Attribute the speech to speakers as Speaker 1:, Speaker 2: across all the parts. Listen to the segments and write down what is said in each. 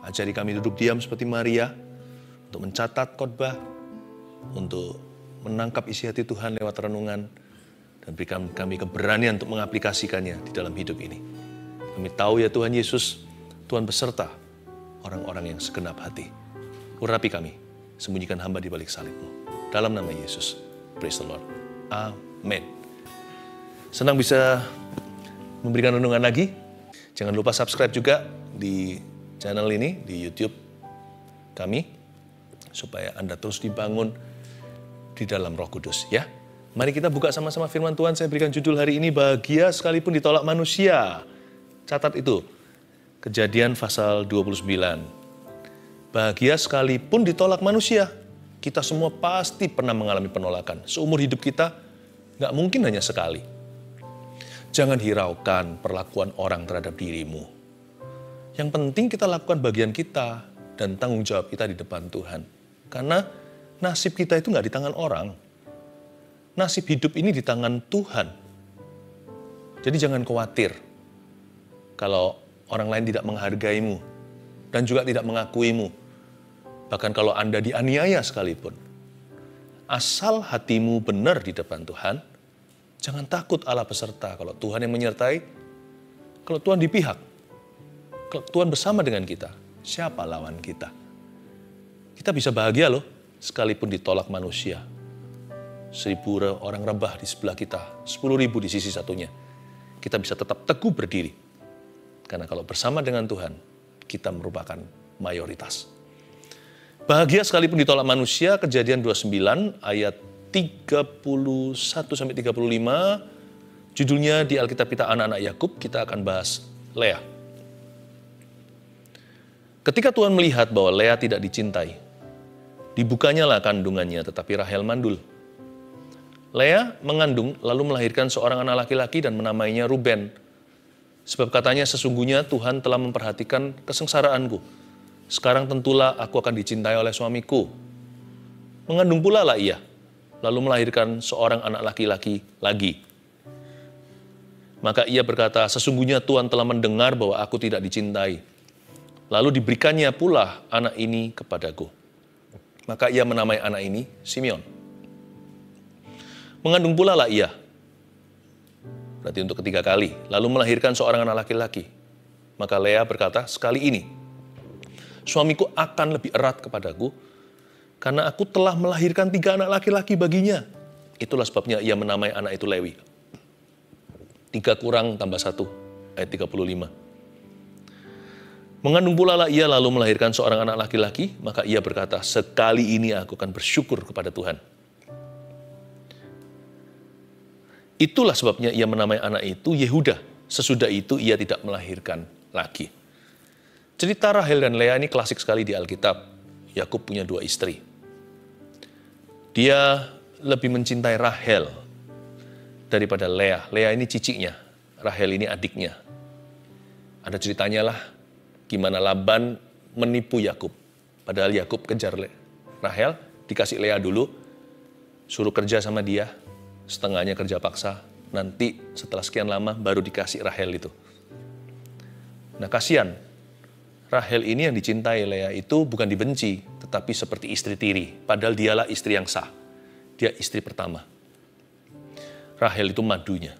Speaker 1: Ajari kami duduk diam seperti Maria, untuk mencatat khotbah, untuk menangkap isi hati Tuhan lewat renungan, dan berikan kami keberanian untuk mengaplikasikannya di dalam hidup ini. Kami tahu ya Tuhan Yesus, Tuhan beserta orang-orang yang segenap hati. Urapi kami, sembunyikan hamba di balik salib-Mu. Dalam nama Yesus, praise the Lord. Amin. Senang bisa memberikan renungan lagi. Jangan lupa subscribe juga di channel ini, di YouTube kami, supaya Anda terus dibangun di dalam Roh Kudus, ya. Mari kita buka sama-sama firman Tuhan. Saya berikan judul hari ini, bahagia sekalipun ditolak manusia. Catat itu, Kejadian pasal 29. Bahagia sekalipun ditolak manusia. Kita semua pasti pernah mengalami penolakan. Seumur hidup kita, nggak mungkin hanya sekali. Jangan hiraukan perlakuan orang terhadap dirimu. Yang penting kita lakukan bagian kita dan tanggung jawab kita di depan Tuhan. Karena nasib kita itu nggak di tangan orang. Nasib hidup ini di tangan Tuhan. Jadi jangan khawatir kalau orang lain tidak menghargaimu dan juga tidak mengakuimu. Bahkan kalau Anda dianiaya sekalipun. Asal hatimu benar di depan Tuhan, jangan takut Allah beserta. Kalau Tuhan yang menyertai, kalau Tuhan di pihak, kalau Tuhan bersama dengan kita, siapa lawan kita? Kita bisa bahagia loh, sekalipun ditolak manusia. 1.000 orang rebah di sebelah kita, 10.000 di sisi satunya. Kita bisa tetap teguh berdiri. Karena kalau bersama dengan Tuhan, kita merupakan mayoritas. Bahagia sekalipun ditolak manusia, Kejadian 29 ayat 31-35. Judulnya di Alkitab kita anak-anak Yakub, kita akan bahas Lea. Ketika Tuhan melihat bahwa Lea tidak dicintai, dibukanyalah kandungannya, tetapi Rahel mandul. Lea mengandung lalu melahirkan seorang anak laki-laki dan menamainya Ruben. Sebab katanya sesungguhnya Tuhan telah memperhatikan kesengsaraanku. Sekarang tentulah aku akan dicintai oleh suamiku. Mengandung pula lah ia, lalu melahirkan seorang anak laki-laki lagi. Maka ia berkata, sesungguhnya Tuhan telah mendengar bahwa aku tidak dicintai. Lalu diberikannya pula anak ini kepadaku. Maka ia menamai anak ini Simeon. Mengandung pula lah ia, berarti untuk ketiga kali, lalu melahirkan seorang anak laki-laki. Maka Lea berkata, sekali ini, suamiku akan lebih erat kepadaku, karena aku telah melahirkan 3 anak laki-laki baginya. Itulah sebabnya ia menamai anak itu Lewi. 3 kurang tambah 1, ayat 35. Mengandung pula lah ia lalu melahirkan seorang anak laki-laki, maka ia berkata, sekali ini aku akan bersyukur kepada Tuhan. Itulah sebabnya ia menamai anak itu Yehuda. Sesudah itu ia tidak melahirkan lagi. Cerita Rahel dan Lea ini klasik sekali di Alkitab. Yakub punya 2 istri. Dia lebih mencintai Rahel daripada Lea. Lea ini ciciknya, Rahel ini adiknya. Ada ceritanya lah, gimana Laban menipu Yakub. Padahal Yakub kejar Rahel, dikasih Lea dulu, suruh kerja sama dia, setengahnya kerja paksa, nanti setelah sekian lama baru dikasih Rahel itu. Nah kasihan, Rahel ini yang dicintai Lea itu bukan dibenci, tetapi seperti istri tiri, padahal dialah istri yang sah. Dia istri pertama. Rahel itu madunya.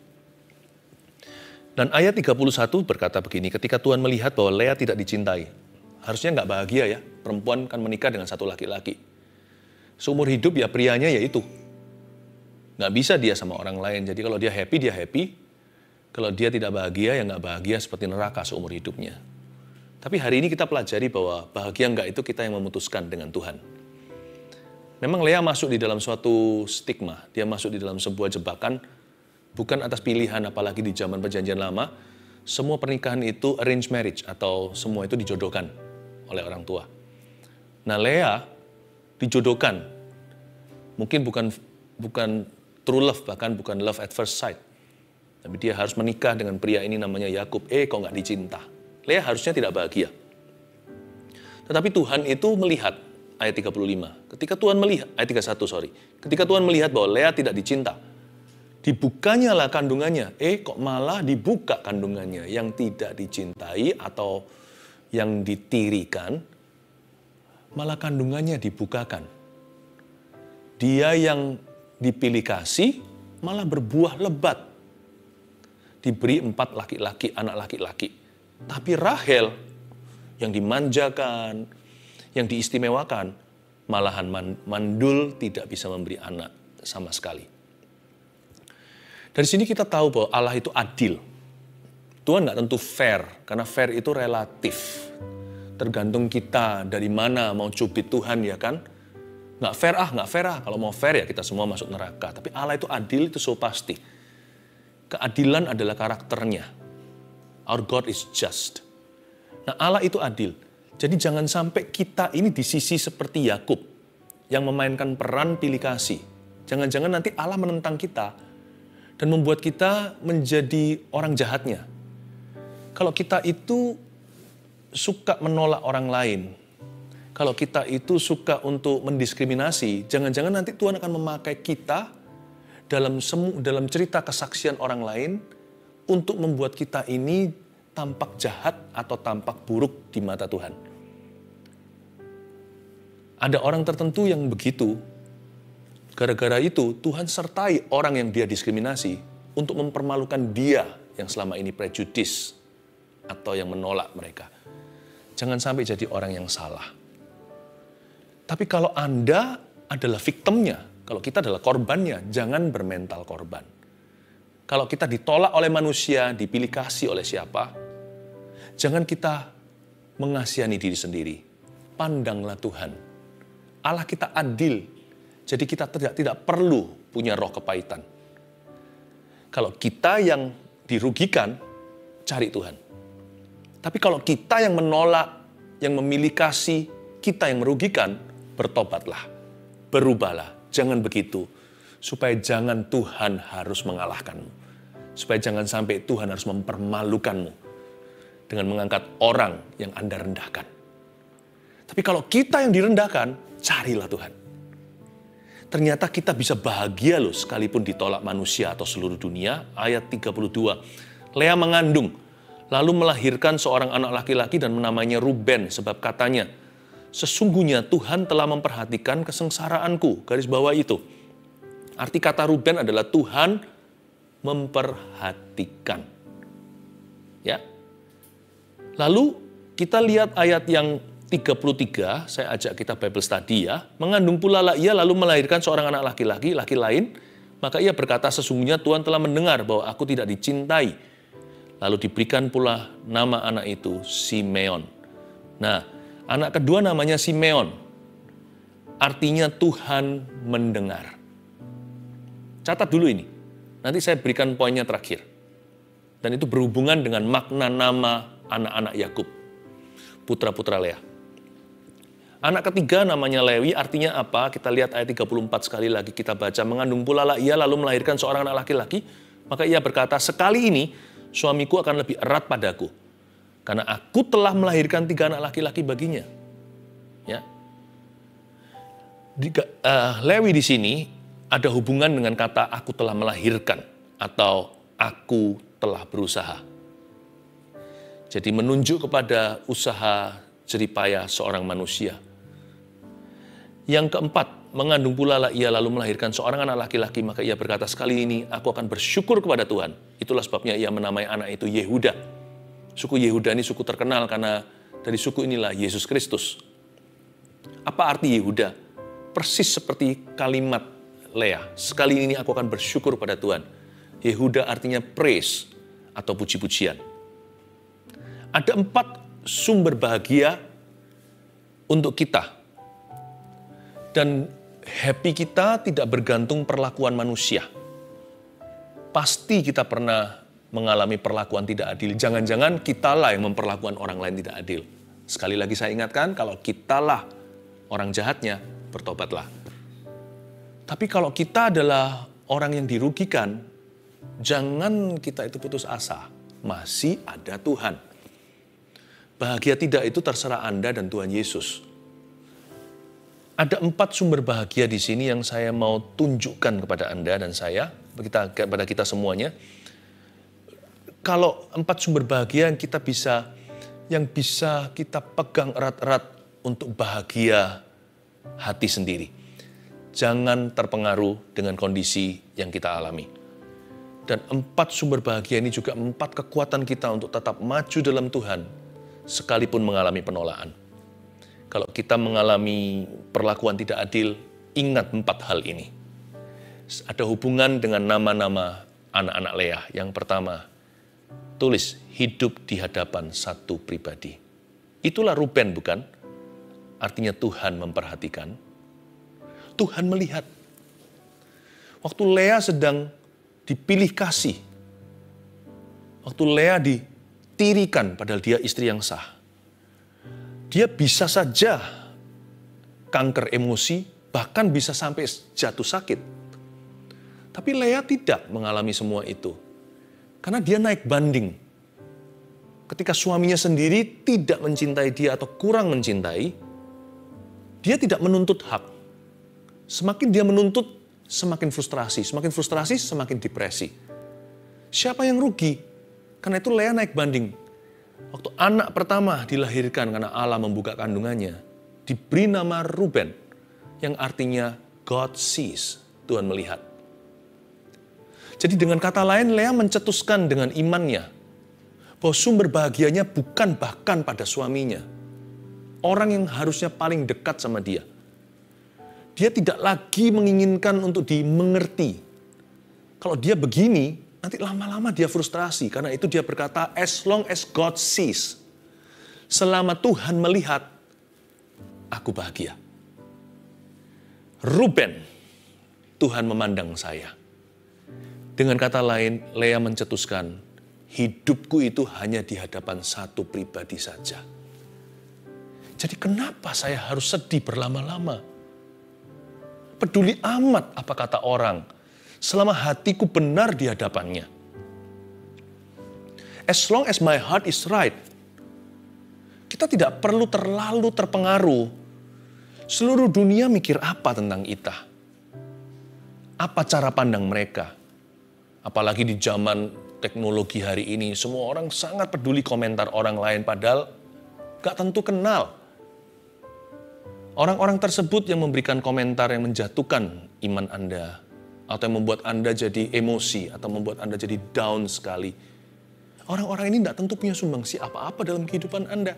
Speaker 1: Dan ayat 31 berkata begini, ketika Tuhan melihat bahwa Lea tidak dicintai, harusnya nggak bahagia ya, perempuan kan menikah dengan satu laki-laki. Seumur hidup ya prianya ya itu. Nggak bisa dia sama orang lain, jadi kalau dia happy, dia happy. Kalau dia tidak bahagia, ya nggak bahagia seperti neraka seumur hidupnya. Tapi hari ini kita pelajari bahwa bahagia nggak itu kita yang memutuskan dengan Tuhan. Memang Lea masuk di dalam suatu stigma, dia masuk di dalam sebuah jebakan, bukan atas pilihan, apalagi di zaman perjanjian lama, semua pernikahan itu arranged marriage, atau semua itu dijodohkan oleh orang tua. Nah Lea dijodohkan, mungkin bukan true love, bahkan bukan love at first sight. Tapi dia harus menikah dengan pria ini namanya Yakub. Kok nggak dicinta? Lea harusnya tidak bahagia. Tetapi Tuhan itu melihat, ayat 35. Ketika Tuhan melihat, ayat 31 sorry. Ketika Tuhan melihat bahwa Lea tidak dicinta, dibukanyalah kandungannya. Kok malah dibuka kandungannya. Yang tidak dicintai atau yang ditirikan, malah kandungannya dibukakan. Dia yang dipilih kasih, malah berbuah lebat. Diberi 4 laki-laki, anak laki-laki. Tapi Rahel yang dimanjakan, yang diistimewakan, malahan mandul, tidak bisa memberi anak sama sekali. Dari sini kita tahu bahwa Allah itu adil. Tuhan nggak tentu fair, karena fair itu relatif. Tergantung kita dari mana mau cubit Tuhan, ya kan? Nggak fair ah. Kalau mau fair ya kita semua masuk neraka. Tapi Allah itu adil, itu so pasti. Keadilan adalah karakternya. Our God is just. Nah, Allah itu adil. Jadi jangan sampai kita ini di sisi seperti Yakub yang memainkan peran pilih kasih. Jangan-jangan nanti Allah menentang kita dan membuat kita menjadi orang jahatnya. Kalau kita itu suka menolak orang lain, kalau kita itu suka untuk mendiskriminasi, jangan-jangan nanti Tuhan akan memakai kita dalam cerita kesaksian orang lain untuk membuat kita ini tampak jahat atau tampak buruk di mata Tuhan. Ada orang tertentu yang begitu. Gara-gara itu Tuhan sertai orang yang dia diskriminasi untuk mempermalukan dia yang selama ini prejudis atau yang menolak mereka. Jangan sampai jadi orang yang salah. Tapi kalau Anda adalah victimnya, kalau kita adalah korbannya, jangan bermental korban. Kalau kita ditolak oleh manusia, dipilih kasih oleh siapa, jangan kita mengasihani diri sendiri. Pandanglah Tuhan. Allah kita adil, jadi kita tidak perlu punya roh kepahitan. Kalau kita yang dirugikan, cari Tuhan. Tapi kalau kita yang menolak, yang memilih kasih, kita yang merugikan, bertobatlah, berubahlah. Jangan begitu, supaya jangan Tuhan harus mengalahkanmu. Supaya jangan sampai Tuhan harus mempermalukanmu dengan mengangkat orang yang Anda rendahkan. Tapi kalau kita yang direndahkan, carilah Tuhan. Ternyata kita bisa bahagia loh sekalipun ditolak manusia atau seluruh dunia. Ayat 32, Lea mengandung, lalu melahirkan seorang anak laki-laki dan menamainya Ruben, sebab katanya, sesungguhnya Tuhan telah memperhatikan kesengsaraanku. Garis bawah itu. Arti kata Ruben adalah Tuhan memperhatikan. Ya. Lalu kita lihat ayat yang 33, saya ajak kita Bible study ya. Mengandung pula lah ia lalu melahirkan seorang anak laki-laki, laki lain. Maka ia berkata, sesungguhnya Tuhan telah mendengar bahwa aku tidak dicintai. Lalu diberikan pula nama anak itu Simeon. Nah, anak kedua namanya Simeon. Artinya Tuhan mendengar. Catat dulu ini. Nanti saya berikan poinnya terakhir. Dan itu berhubungan dengan makna nama anak-anak Yakub, putra-putra Lea. Anak ketiga namanya Lewi, artinya apa? Kita lihat ayat 34 sekali lagi kita baca. Mengandung pula lah ia lalu melahirkan seorang anak laki-laki. Maka ia berkata, sekali ini suamiku akan lebih erat padaku. Karena aku telah melahirkan 3 anak laki-laki baginya. Ya. Lewi di sini ada hubungan dengan kata aku telah melahirkan atau aku telah berusaha. Jadi menunjuk kepada usaha jeripayah seorang manusia. Yang keempat, mengandung pula lah ia lalu melahirkan seorang anak laki-laki, maka ia berkata, sekali ini aku akan bersyukur kepada Tuhan. Itulah sebabnya ia menamai anak itu Yehuda. Suku Yehuda ini suku terkenal karena dari suku inilah Yesus Kristus. Apa arti Yehuda? Persis seperti kalimat Lea. Sekali ini aku akan bersyukur pada Tuhan. Yehuda artinya praise atau puji-pujian. Ada 4 sumber bahagia untuk kita. Dan happy kita tidak bergantung perlakuan manusia. Pasti kita pernah mengalami perlakuan tidak adil. Jangan-jangan kitalah yang memperlakukan orang lain tidak adil. Sekali lagi saya ingatkan, kalau kitalah orang jahatnya, bertobatlah. Tapi kalau kita adalah orang yang dirugikan, jangan kita itu putus asa. Masih ada Tuhan. Bahagia tidak itu terserah Anda dan Tuhan Yesus. Ada 4 sumber bahagia di sini yang saya mau tunjukkan kepada Anda dan saya, kepada kita semuanya. Kalau 4 sumber bahagia yang kita bisa yang bisa kita pegang erat-erat untuk bahagia hati sendiri. Jangan terpengaruh dengan kondisi yang kita alami. Dan 4 sumber bahagia ini juga 4 kekuatan kita untuk tetap maju dalam Tuhan, sekalipun mengalami penolakan. Kalau kita mengalami perlakuan tidak adil, ingat 4 hal ini. Ada hubungan dengan nama-nama anak-anak Lea. Yang pertama, tulis hidup di hadapan satu pribadi. Itulah Ruben, bukan? Artinya Tuhan memperhatikan. Tuhan melihat. Waktu Lea sedang dipilih kasih. Waktu Lea ditirikan padahal dia istri yang sah. Dia bisa saja kanker emosi, bahkan bisa sampai jatuh sakit. Tapi Lea tidak mengalami semua itu. Karena dia naik banding. Ketika suaminya sendiri tidak mencintai dia atau kurang mencintai, dia tidak menuntut hak. Semakin dia menuntut, semakin frustrasi. Semakin frustrasi, semakin depresi. Siapa yang rugi? Karena itu Lea naik banding. Waktu anak pertama dilahirkan karena Allah membuka kandungannya, diberi nama Ruben, yang artinya God sees, Tuhan melihat. Jadi dengan kata lain, Lea mencetuskan dengan imannya bahwa sumber bahagianya bukan bahkan pada suaminya. Orang yang harusnya paling dekat sama dia. Dia tidak lagi menginginkan untuk dimengerti. Kalau dia begini, nanti lama-lama dia frustrasi. Karena itu dia berkata, as long as God sees. Selama Tuhan melihat, aku bahagia. Ruben, Tuhan memandang saya. Dengan kata lain, Lea mencetuskan, hidupku itu hanya di hadapan satu pribadi saja. Jadi kenapa saya harus sedih berlama-lama? Peduli amat apa kata orang, selama hatiku benar di hadapannya. As long as my heart is right, kita tidak perlu terlalu terpengaruh. Seluruh dunia mikir apa tentang kita? Apa cara pandang mereka? Apalagi di zaman teknologi hari ini, semua orang sangat peduli komentar orang lain, padahal gak tentu kenal. Orang-orang tersebut yang memberikan komentar yang menjatuhkan iman Anda, atau yang membuat Anda jadi emosi, atau membuat Anda jadi down sekali. Orang-orang ini tidak tentu punya sumbangsi apa-apa dalam kehidupan Anda.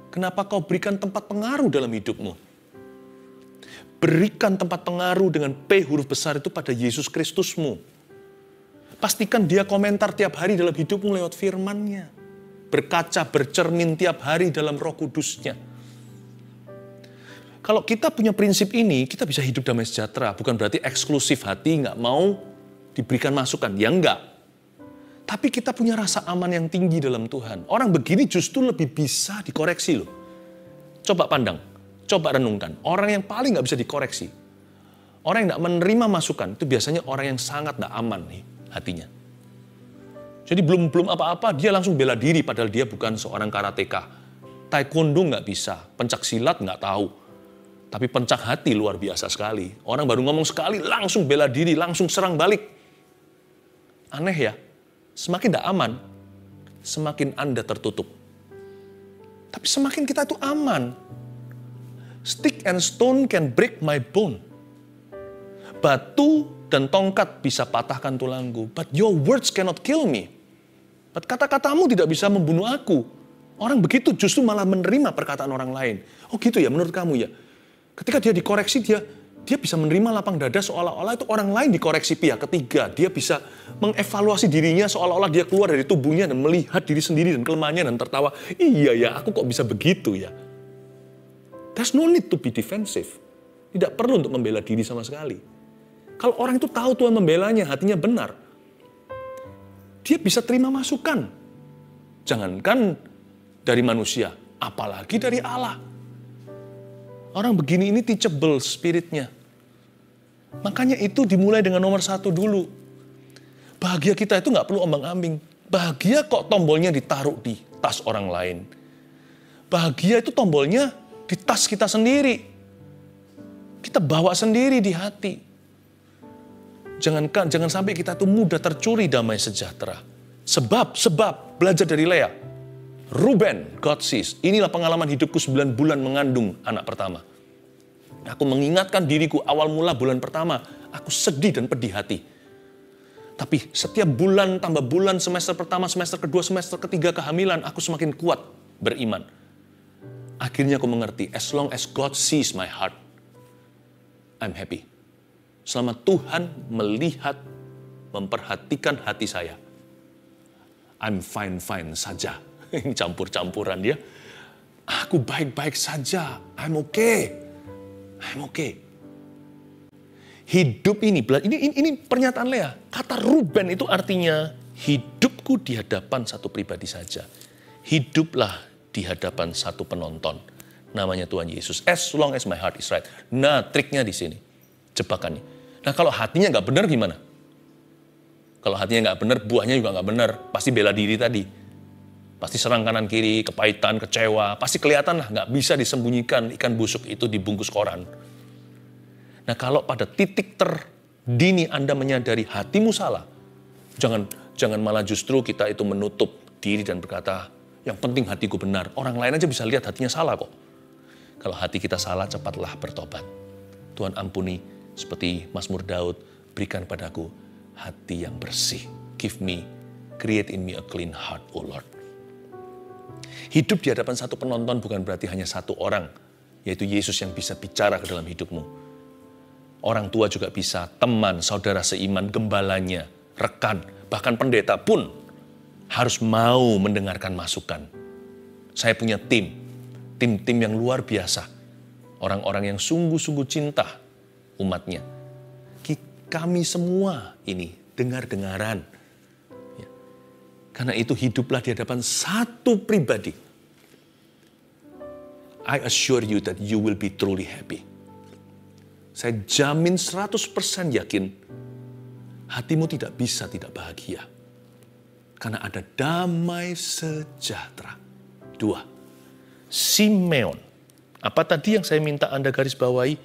Speaker 1: Kenapa kau berikan tempat pengaruh dalam hidupmu? Berikan tempat pengaruh dengan P huruf besar itu pada Yesus Kristusmu. Pastikan dia komentar tiap hari dalam hidupmu lewat firman-Nya. Berkaca, bercermin tiap hari dalam Roh Kudus-Nya. Kalau kita punya prinsip ini, kita bisa hidup damai sejahtera. Bukan berarti eksklusif hati, nggak mau diberikan masukan. Ya enggak. Tapi kita punya rasa aman yang tinggi dalam Tuhan. Orang begini justru lebih bisa dikoreksi loh. Coba pandang, coba renungkan. Orang yang paling nggak bisa dikoreksi. Orang yang nggak menerima masukan, itu biasanya orang yang sangat nggak aman nih hatinya. Jadi belum apa-apa, dia langsung bela diri padahal dia bukan seorang karateka. Taekwondo nggak bisa, pencak silat nggak tahu. Tapi pencak hati luar biasa sekali. Orang baru ngomong sekali, langsung bela diri, langsung serang balik. Aneh ya, semakin tidak aman, semakin Anda tertutup. Tapi semakin kita itu aman. Stick and stone can break my bone. Batu dan tongkat bisa patahkan tulangku. But your words cannot kill me. But kata-katamu tidak bisa membunuh aku. Orang begitu justru malah menerima perkataan orang lain. Oh gitu ya menurut kamu ya. Ketika dia dikoreksi, dia bisa menerima lapang dada seolah-olah itu orang lain dikoreksi pihak ketiga. Dia bisa mengevaluasi dirinya seolah-olah dia keluar dari tubuhnya dan melihat diri sendiri dan kelemahannya dan tertawa. Iya ya, aku kok bisa begitu ya. There's no need to be defensive. Tidak perlu untuk membela diri sama sekali. Kalau orang itu tahu Tuhan membelanya, hatinya benar. Dia bisa terima masukan. Jangankan dari manusia, apalagi dari Allah. Orang begini ini teachable spiritnya. Makanya itu dimulai dengan nomor 1 dulu. Bahagia kita itu nggak perlu ombang-ambing. Bahagia kok tombolnya ditaruh di tas orang lain. Bahagia itu tombolnya di tas kita sendiri. Kita bawa sendiri di hati. Jangan sampai kita itu mudah tercuri damai sejahtera. Sebab belajar dari Lea. Ruben, God sees. Inilah pengalaman hidupku 9 bulan mengandung anak pertama. Aku mengingatkan diriku awal mula bulan pertama, aku sedih dan pedih hati. Tapi setiap bulan tambah bulan, semester pertama, semester kedua, semester ketiga kehamilan, aku semakin kuat beriman. Akhirnya aku mengerti, as long as God sees my heart, I'm happy. Selama Tuhan melihat, memperhatikan hati saya, I'm fine-fine saja. Ini campur-campuran dia. Aku baik-baik saja, I'm okay. I'm okay. Hidup ini pernyataan Lea. Kata Ruben itu artinya hidupku di hadapan satu pribadi saja. Hiduplah di hadapan satu penonton. Namanya Tuhan Yesus. As long as my heart is right. Nah, triknya di sini. Jebakannya. Nah, kalau hatinya nggak benar gimana? Kalau hatinya nggak benar, buahnya juga nggak benar. Pasti bela diri tadi. Pasti serang kanan kiri, kepahitan, kecewa. Pasti kelihatan lah, nggak bisa disembunyikan ikan busuk itu dibungkus koran. Nah, kalau pada titik terdini Anda menyadari hatimu salah, jangan malah justru kita itu menutup diri dan berkata, yang penting hatiku benar. Orang lain aja bisa lihat hatinya salah kok. Kalau hati kita salah, cepatlah bertobat. Tuhan ampuni, seperti Mazmur Daud, berikan padaku hati yang bersih. Create in me a clean heart, O Lord. Hidup di hadapan satu penonton bukan berarti hanya satu orang, yaitu Yesus yang bisa bicara ke dalam hidupmu. Orang tua juga bisa, teman, saudara seiman, gembalanya, rekan, bahkan pendeta pun harus mau mendengarkan masukan. Saya punya tim yang luar biasa. Orang-orang yang sungguh-sungguh cinta umatnya. Kami semua ini dengar-dengaran. Ya. Karena itu hiduplah di hadapan satu pribadi. I assure you that you will be truly happy. Saya jamin 100% yakin hatimu tidak bisa tidak bahagia. Karena ada damai sejahtera. 2. Simeon. Apa tadi yang saya minta Anda garis bawahi?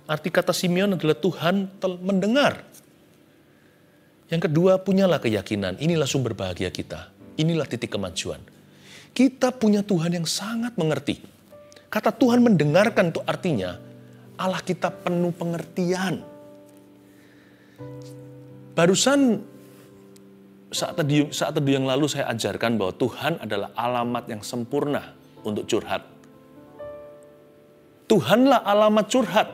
Speaker 1: Arti kata Simeon adalah Tuhan mendengar. Yang kedua, punyalah keyakinan. Inilah sumber bahagia kita. Inilah titik kemajuan. Kita punya Tuhan yang sangat mengerti. Kata Tuhan mendengarkan itu artinya Allah kita penuh pengertian. Barusan saat tadi yang lalu saya ajarkan bahwa Tuhan adalah alamat yang sempurna untuk curhat. Tuhanlah alamat curhat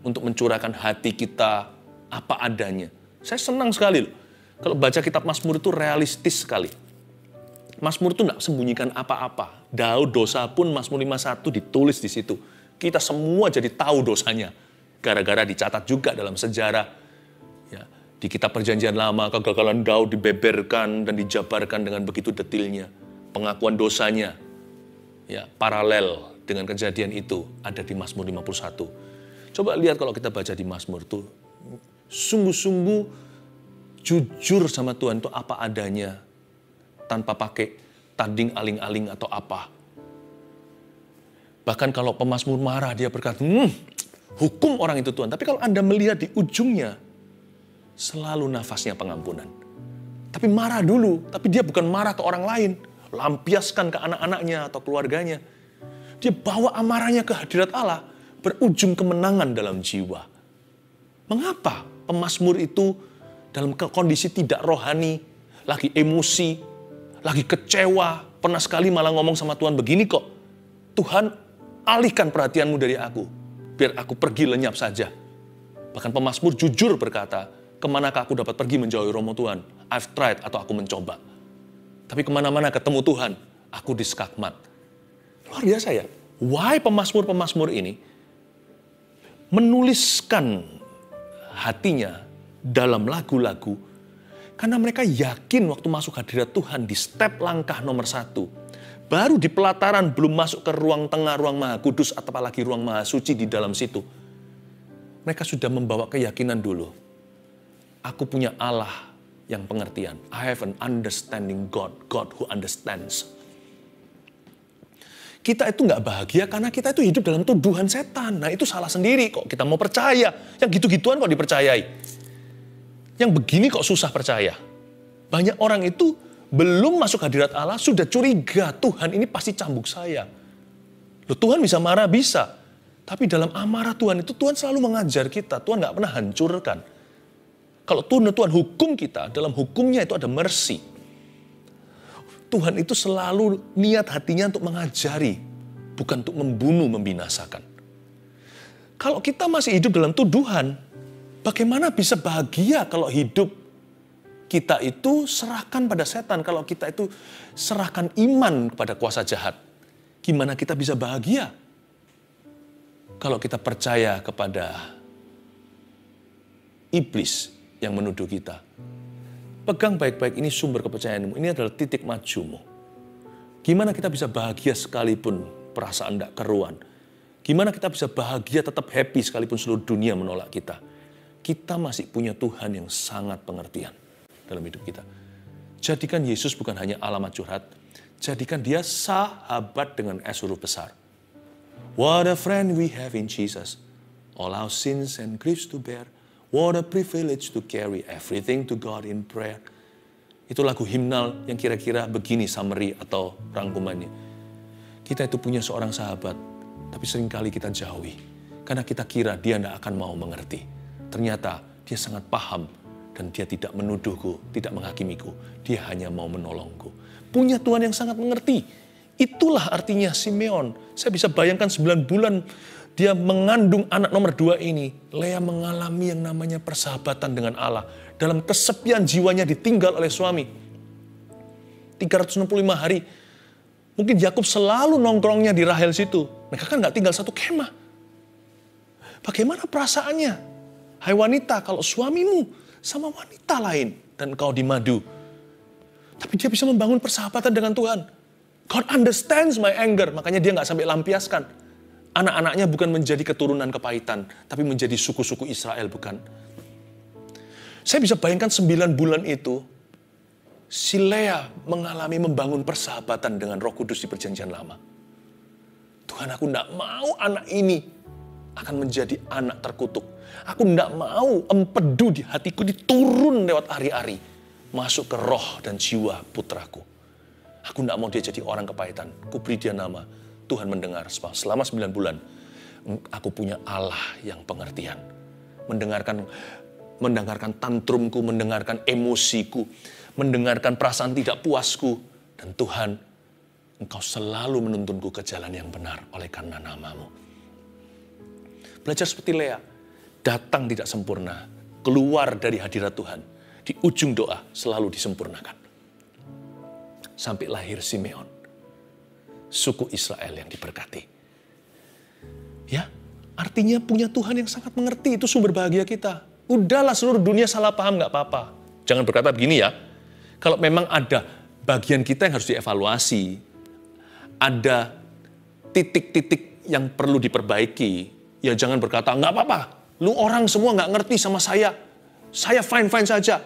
Speaker 1: untuk mencurahkan hati kita apa adanya. Saya senang sekali loh. Kalau baca kitab Mazmur itu realistis sekali. Mazmur itu tidak sembunyikan apa-apa. Daud dosa pun Mazmur 51 ditulis di situ. Kita semua jadi tahu dosanya. Gara-gara dicatat juga dalam sejarah. Ya, di kitab Perjanjian Lama, kegagalan Daud dibeberkan dan dijabarkan dengan begitu detailnya. Pengakuan dosanya, ya, paralel dengan kejadian itu ada di Mazmur 51. Coba lihat kalau kita baca di Mazmur itu, sungguh-sungguh jujur sama Tuhan itu apa adanya, tanpa pakai tanding aling-aling atau apa. Bahkan kalau pemazmur marah, dia berkata, hukum orang itu Tuhan. Tapi kalau Anda melihat di ujungnya, selalu nafasnya pengampunan. Tapi marah dulu, tapi dia bukan marah ke orang lain. Lampiaskan ke anak-anaknya atau keluarganya. Dia bawa amarahnya ke hadirat Allah, berujung kemenangan dalam jiwa. Mengapa pemazmur itu dalam kondisi tidak rohani, lagi emosi, lagi kecewa, pernah sekali malah ngomong sama Tuhan begini kok, Tuhan, alihkan perhatianmu dari aku, biar aku pergi lenyap saja. Bahkan pemazmur jujur berkata, kemanakah aku dapat pergi menjauhi romo Tuhan? I've tried atau aku mencoba. Tapi kemana-mana ketemu Tuhan, aku diskakmat. Luar biasa ya. Why pemazmur-pemazmur ini menuliskan hatinya dalam lagu-lagu? Karena mereka yakin waktu masuk hadirat Tuhan di step langkah nomor 1. Baru di pelataran, belum masuk ke ruang tengah, ruang maha kudus, atau apalagi ruang maha suci di dalam situ. Mereka sudah membawa keyakinan dulu. Aku punya Allah yang pengertian. I have an understanding God, God who understands. Kita itu nggak bahagia karena kita itu hidup dalam tuduhan setan. Nah itu salah sendiri kok, kita mau percaya. Yang gitu-gituan kok dipercayai. Yang begini kok susah percaya. Banyak orang itu belum masuk hadirat Allah, sudah curiga, Tuhan ini pasti cambuk saya. Loh, Tuhan bisa marah, bisa. Tapi dalam amarah Tuhan itu, Tuhan selalu mengajar kita. Tuhan gak pernah hancurkan. Kalau Tuhan hukum kita, dalam hukumnya itu ada mercy. Tuhan itu selalu niat hatinya untuk mengajari, bukan untuk membunuh, membinasakan. Kalau kita masih hidup dalam tuduhan, bagaimana bisa bahagia kalau hidup kita itu serahkan pada setan, kalau kita itu serahkan iman kepada kuasa jahat? Gimana kita bisa bahagia kalau kita percaya kepada iblis yang menuduh kita? Pegang baik-baik, ini sumber kepercayaanmu, ini adalah titik majumu. Gimana kita bisa bahagia sekalipun perasaan tidak keruan? Gimana kita bisa bahagia tetap happy sekalipun seluruh dunia menolak kita? Kita masih punya Tuhan yang sangat pengertian dalam hidup kita. Jadikan Yesus bukan hanya alamat curhat, jadikan dia sahabat dengan S huruf besar. What a friend we have in Jesus, all our sins and griefs to bear. What a privilege to carry everything to God in prayer. Itu lagu himnal yang kira-kira begini summary atau rangkumannya. Kita itu punya seorang sahabat, tapi seringkali kita jauhi. Karena kita kira dia tidak akan mau mengerti. Ternyata dia sangat paham dan dia tidak menuduhku, tidak menghakimiku. Dia hanya mau menolongku. Punya Tuhan yang sangat mengerti. Itulah artinya Simeon. Saya bisa bayangkan 9 bulan dia mengandung anak nomor 2 ini. Lea mengalami yang namanya persahabatan dengan Allah. Dalam kesepian jiwanya ditinggal oleh suami. 365 hari. Mungkin Yakub selalu nongkrongnya di Rahel situ. Mereka kan gak tinggal satu kemah. Bagaimana perasaannya? Hai wanita, kalau suamimu sama wanita lain dan kau dimadu. Tapi dia bisa membangun persahabatan dengan Tuhan. God understands my anger. Makanya dia gak sampai lampiaskan. Anak-anaknya bukan menjadi keturunan kepahitan, tapi menjadi suku-suku Israel, bukan. Saya bisa bayangkan 9 bulan itu, si Lea mengalami membangun persahabatan dengan Roh Kudus di Perjanjian Lama. Tuhan, aku tidak mau anak ini akan menjadi anak terkutuk. Aku tidak mau empedu di hatiku diturun lewat ari-ari, masuk ke roh dan jiwa putraku. Aku tidak mau dia jadi orang kepahitan. Ku beri dia nama. Tuhan mendengar selama 9 bulan. Aku punya Allah yang pengertian. Mendengarkan tantrumku, mendengarkan emosiku, mendengarkan perasaan tidak puasku. Dan Tuhan, Engkau selalu menuntunku ke jalan yang benar oleh karena namamu. Belajar seperti Lea. Datang tidak sempurna. Keluar dari hadirat Tuhan. Di ujung doa selalu disempurnakan. Sampai lahir Simeon. Suku Israel yang diberkati. Ya, artinya punya Tuhan yang sangat mengerti, itu sumber bahagia kita. Udahlah seluruh dunia salah paham, gak apa-apa. Jangan berkata begini ya, kalau memang ada bagian kita yang harus dievaluasi, ada titik-titik yang perlu diperbaiki, ya jangan berkata, gak apa-apa, lu orang semua gak ngerti sama saya fine-fine saja.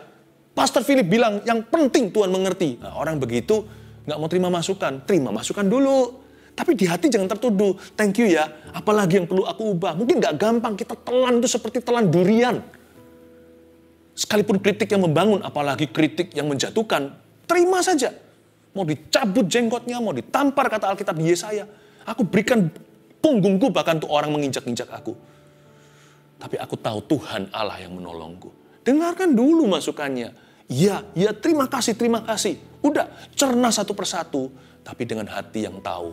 Speaker 1: Pastor Philip bilang, yang penting Tuhan mengerti. Nah, orang begitu, nggak mau terima masukan dulu. Tapi di hati jangan tertuduh, thank you ya, apalagi yang perlu aku ubah. Mungkin nggak gampang, kita telan itu seperti telan durian. Sekalipun kritik yang membangun, apalagi kritik yang menjatuhkan, terima saja. Mau dicabut jenggotnya, mau ditampar kata Alkitab di Yesaya. Aku berikan punggungku bahkan untuk orang menginjak-injak aku. Tapi aku tahu Tuhan Allah yang menolongku. Dengarkan dulu masukannya. Ya, terima kasih. Udah, cerna satu persatu. Tapi dengan hati yang tahu,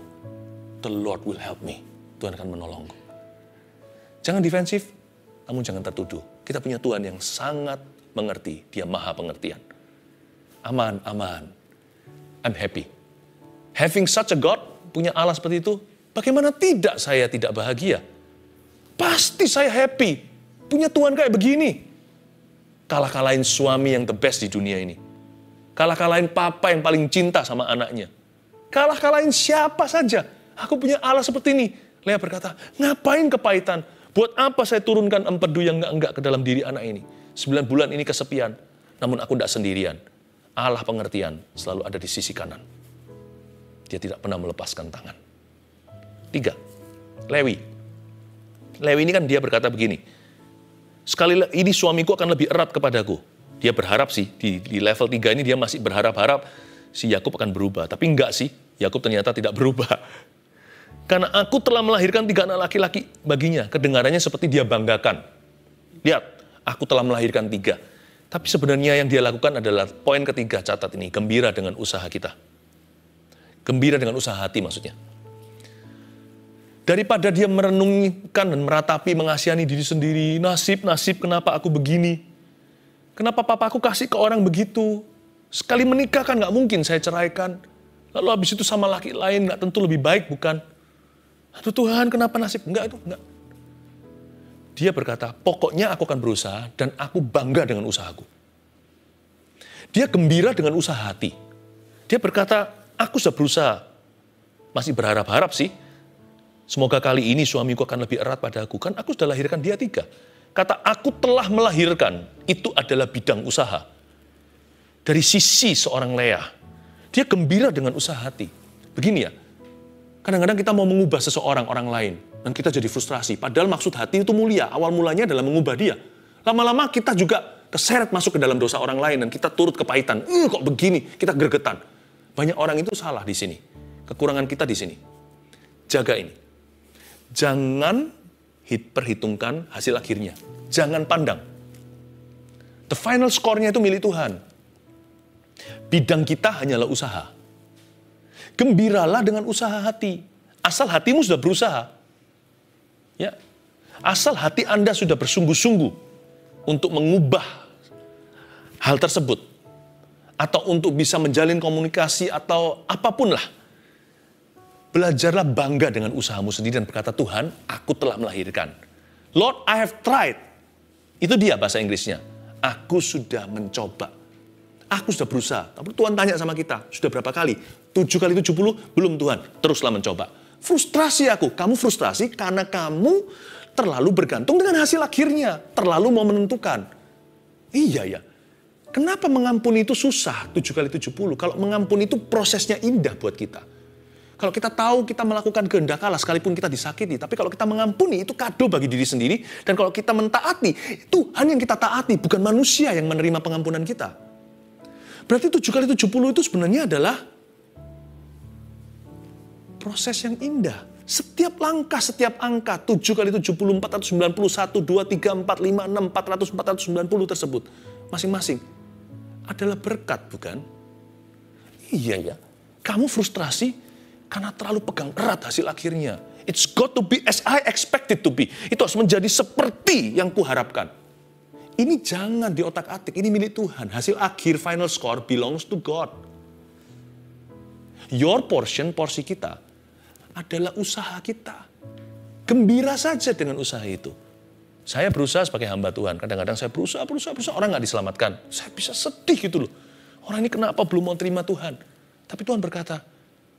Speaker 1: the Lord will help me. Tuhan akan menolongku. Jangan defensif, namun jangan tertuduh. Kita punya Tuhan yang sangat mengerti. Dia maha pengertian. Aman. I'm happy. Having such a God, punya Allah seperti itu, bagaimana tidak saya tidak bahagia? Pasti saya happy. Punya Tuhan kayak begini. Kalah-kalahin suami yang the best di dunia ini. Kalah-kalahin papa yang paling cinta sama anaknya. Kalah-kalahin siapa saja. Aku punya Allah seperti ini. Lea berkata, ngapain kepahitan? Buat apa saya turunkan empedu yang enggak ke dalam diri anak ini? 9 bulan ini kesepian. Namun aku tidak sendirian. Allah pengertian selalu ada di sisi kanan. Dia tidak pernah melepaskan tangan. 3. Lewi ini kan dia berkata begini. Sekali ini suamiku akan lebih erat kepadaku. Dia berharap sih, di level 3 ini dia masih berharap-harap. si Yakub akan berubah. Tapi enggak sih, Yakub ternyata tidak berubah. Karena aku telah melahirkan 3 anak laki-laki baginya. Kedengarannya seperti dia banggakan. Lihat, aku telah melahirkan 3. Tapi sebenarnya yang dia lakukan adalah poin ketiga, catat ini. Gembira dengan usaha kita. Gembira dengan usaha hati maksudnya. Daripada dia merenungkan dan meratapi, mengasihani diri sendiri. Nasib kenapa aku begini? Kenapa papaku kasih ke orang begitu? Sekali menikah kan gak mungkin saya ceraikan. Lalu habis itu sama laki lain gak tentu lebih baik bukan? Aduh Tuhan, kenapa nasib? Enggak. Dia berkata, pokoknya aku akan berusaha dan aku bangga dengan usahaku. Dia gembira dengan usaha hati. Dia berkata, aku sudah berusaha. Masih berharap-harap sih. Semoga kali ini suamiku akan lebih erat padaku. Kan aku sudah lahirkan dia 3. Kata aku telah melahirkan, itu adalah bidang usaha. Dari sisi seorang Lea. Dia gembira dengan usaha hati. Begini ya. Kadang-kadang kita mau mengubah seseorang, orang lain. Dan kita jadi frustrasi. Padahal maksud hati itu mulia. Awal mulanya adalah mengubah dia. Lama-lama kita juga keseret masuk ke dalam dosa orang lain. Dan kita turut kepahitan. Kok begini? Kita gregetan. Banyak orang itu salah di sini. Kekurangan kita di sini. Jaga ini. Jangan perhitungkan hasil akhirnya. Jangan pandang. The final score-nya itu milik Tuhan. Bidang kita hanyalah usaha. Gembiralah dengan usaha hati. Asal hatimu sudah berusaha. Ya. Asal hati Anda sudah bersungguh-sungguh untuk mengubah hal tersebut. Atau untuk bisa menjalin komunikasi atau apapun lah. Belajarlah bangga dengan usahamu sendiri dan berkata, Tuhan, aku telah melahirkan. Lord, I have tried. Itu dia bahasa Inggrisnya. Aku sudah mencoba. Aku sudah berusaha. Tapi Tuhan tanya sama kita, sudah berapa kali? 7 kali 70? Belum Tuhan. Teruslah mencoba. Frustrasi aku. Kamu frustrasi karena kamu terlalu bergantung dengan hasil akhirnya. Terlalu mau menentukan. Iya ya. Kenapa mengampuni itu susah 7 kali 70? Kalau mengampuni itu prosesnya indah buat kita. Kalau kita tahu kita melakukan kehendak Allah sekalipun kita disakiti. Tapi kalau kita mengampuni itu kado bagi diri sendiri. Dan kalau kita mentaati, Tuhan yang kita taati. Bukan manusia yang menerima pengampunan kita. Berarti 7 kali 70 itu sebenarnya adalah proses yang indah. Setiap langkah, setiap angka, 7 kali 70, 491, 2, 3, 4, 5, 6, 400, 490 tersebut. Masing-masing adalah berkat, bukan? Iya ya. Kamu frustrasi karena terlalu pegang erat hasil akhirnya. It's got to be as I expect it to be. Itu harus menjadi seperti yang kuharapkan. Ini jangan di otak-atik, ini milik Tuhan. Hasil akhir, final score belongs to God. Your portion, porsi kita, adalah usaha kita. Gembira saja dengan usaha itu. Saya berusaha sebagai hamba Tuhan. Kadang-kadang saya berusaha, orang nggak diselamatkan. Saya bisa sedih gitu loh. Orang ini kenapa belum mau terima Tuhan? Tapi Tuhan berkata,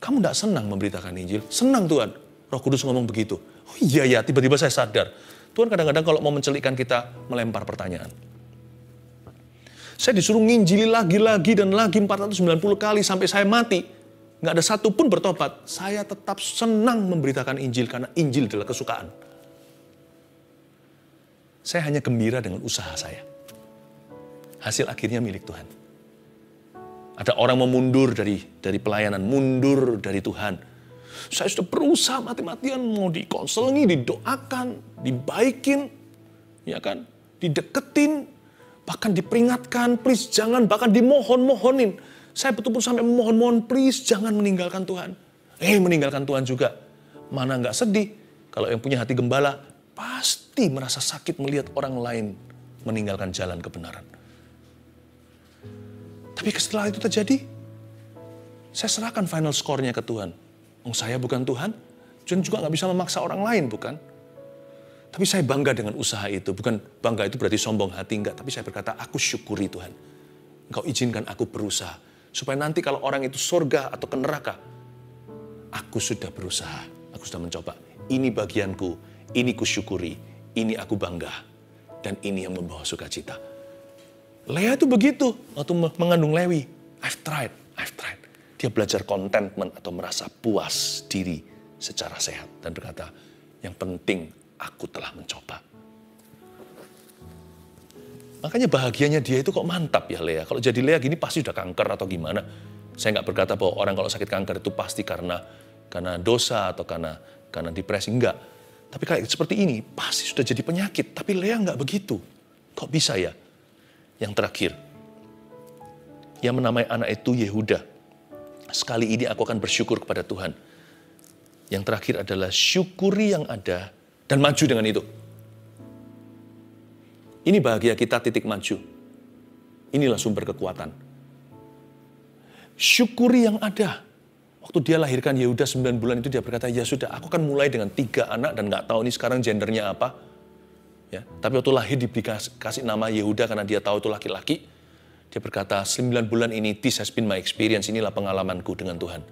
Speaker 1: kamu nggak senang memberitakan Injil? Senang Tuhan. Roh Kudus ngomong begitu. Oh iya ya, tiba-tiba saya sadar. Tuhan kadang-kadang kalau mau mencelikkan kita, melempar pertanyaan. Saya disuruh nginjili lagi dan lagi 490 kali sampai saya mati. Nggak ada satu pun bertobat. Saya tetap senang memberitakan Injil karena Injil adalah kesukaan. Saya hanya gembira dengan usaha saya. Hasil akhirnya milik Tuhan. Ada orang mau mundur dari pelayanan, mundur dari Tuhan. Saya sudah berusaha mati-matian, mau dikonselingi, didoakan, dibaikin, ya kan, dideketin, bahkan diperingatkan, please jangan, bahkan dimohon-mohonin. Saya betul-betul sampai memohon-mohon, please jangan meninggalkan Tuhan. Meninggalkan Tuhan juga. Mana nggak sedih? Kalau yang punya hati gembala, pasti merasa sakit melihat orang lain meninggalkan jalan kebenaran. Tapi setelah itu terjadi, saya serahkan final score-nya ke Tuhan. Saya bukan Tuhan, dan juga nggak bisa memaksa orang lain, bukan? Tapi saya bangga dengan usaha itu. Bukan bangga itu berarti sombong hati, enggak. Tapi saya berkata, aku syukuri Tuhan. Engkau izinkan aku berusaha. Supaya nanti kalau orang itu surga atau ke neraka, aku sudah berusaha. Aku sudah mencoba. Ini bagianku, ini kusyukuri, ini aku bangga. Dan ini yang membawa sukacita. Lea itu begitu waktu mengandung Lewi. I've tried. Dia belajar contentment atau merasa puas diri secara sehat. Dan berkata, yang penting aku telah mencoba. Makanya bahagianya dia itu kok mantap ya Lea. Kalau jadi Lea gini pasti udah kanker atau gimana. Saya nggak berkata bahwa orang kalau sakit kanker itu pasti karena dosa atau karena depresi. Enggak. Tapi kayak seperti ini, pasti sudah jadi penyakit. Tapi Lea nggak begitu. Kok bisa ya? Yang terakhir, yang menamai anak itu Yehuda. Sekali ini aku akan bersyukur kepada Tuhan. Yang terakhir adalah syukuri yang ada dan maju dengan itu. Ini bahagia kita, titik maju. Inilah sumber kekuatan. Syukuri yang ada. Waktu dia lahirkan Yehuda 9 bulan itu dia berkata, ya sudah, aku akan mulai dengan 3 anak dan nggak tahu ini sekarang gendernya apa. Ya, tapi waktu lahir dikasih nama Yehuda karena dia tahu itu laki-laki. Dia berkata, 9 bulan ini, this has been my experience, inilah pengalamanku dengan Tuhan.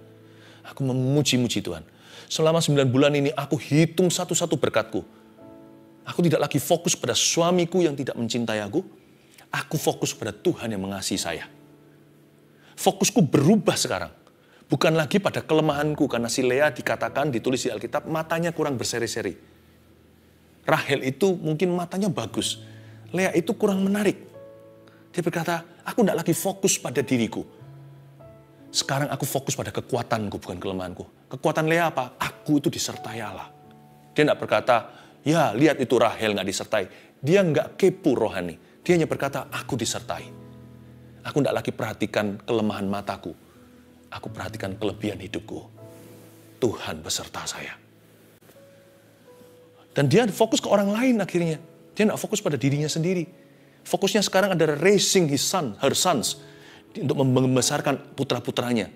Speaker 1: Aku memuji-muji Tuhan. Selama 9 bulan ini aku hitung satu-satu berkatku. Aku tidak lagi fokus pada suamiku yang tidak mencintai aku. Aku fokus pada Tuhan yang mengasihi saya. Fokusku berubah sekarang. Bukan lagi pada kelemahanku, karena si Lea dikatakan, ditulis di Alkitab, matanya kurang berseri-seri. Rahel itu mungkin matanya bagus. Lea itu kurang menarik. Dia berkata, aku tidak lagi fokus pada diriku. Sekarang aku fokus pada kekuatanku, bukan kelemahanku. Kekuatan Lea apa? Aku itu disertai Allah. Dia tidak berkata, ya lihat itu Rahel nggak disertai. Dia nggak kepo rohani. Dia hanya berkata, aku disertai. Aku tidak lagi perhatikan kelemahan mataku. Aku perhatikan kelebihan hidupku. Tuhan beserta saya. Dan dia fokus ke orang lain akhirnya. Dia tidak fokus pada dirinya sendiri. Fokusnya sekarang adalah raising her sons. Untuk membesarkan putra-putranya.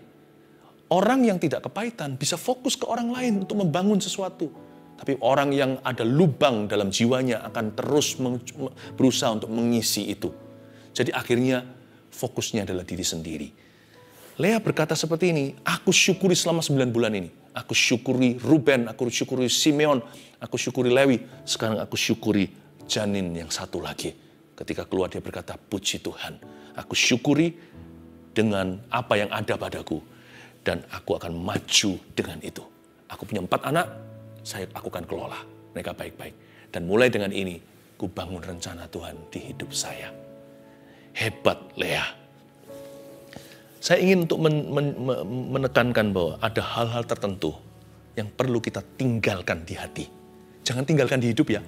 Speaker 1: Orang yang tidak kepahitan bisa fokus ke orang lain untuk membangun sesuatu. Tapi orang yang ada lubang dalam jiwanya akan terus berusaha untuk mengisi itu. Jadi akhirnya fokusnya adalah diri sendiri. Lea berkata seperti ini, aku syukuri selama 9 bulan ini. Aku syukuri Ruben, aku syukuri Simeon, aku syukuri Lewi. Sekarang aku syukuri janin yang satu lagi. Ketika keluar dia berkata, puji Tuhan. Aku syukuri dengan apa yang ada padaku. Dan aku akan maju dengan itu. Aku punya 4 anak, aku akan kelola. Mereka baik-baik. Dan mulai dengan ini, ku bangun rencana Tuhan di hidup saya. Hebat Lea. Saya ingin untuk menekankan bahwa ada hal-hal tertentu yang perlu kita tinggalkan di hati. Jangan tinggalkan di hidup ya.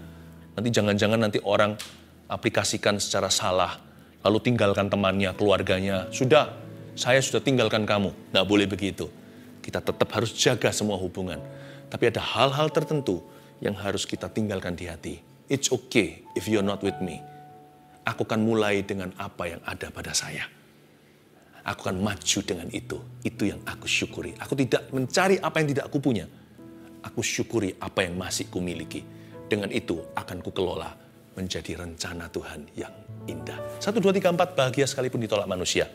Speaker 1: Nanti jangan-jangan nanti orang aplikasikan secara salah. Lalu tinggalkan temannya, keluarganya. Sudah, saya sudah tinggalkan kamu. Nggak boleh begitu. Kita tetap harus jaga semua hubungan. Tapi ada hal-hal tertentu yang harus kita tinggalkan di hati. It's okay if you're not with me. Aku akan mulai dengan apa yang ada pada saya. Aku akan maju dengan itu. Itu yang aku syukuri. Aku tidak mencari apa yang tidak aku punya. Aku syukuri apa yang masih kumiliki. Dengan itu akan kukelola menjadi rencana Tuhan yang indah. 1, 2, 3, 4, bahagia sekalipun ditolak manusia.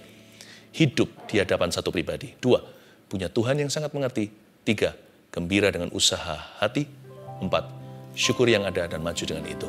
Speaker 1: Hidup di hadapan satu pribadi. 2, punya Tuhan yang sangat mengerti. 3, gembira dengan usaha hati. 4, syukur yang ada dan maju dengan itu.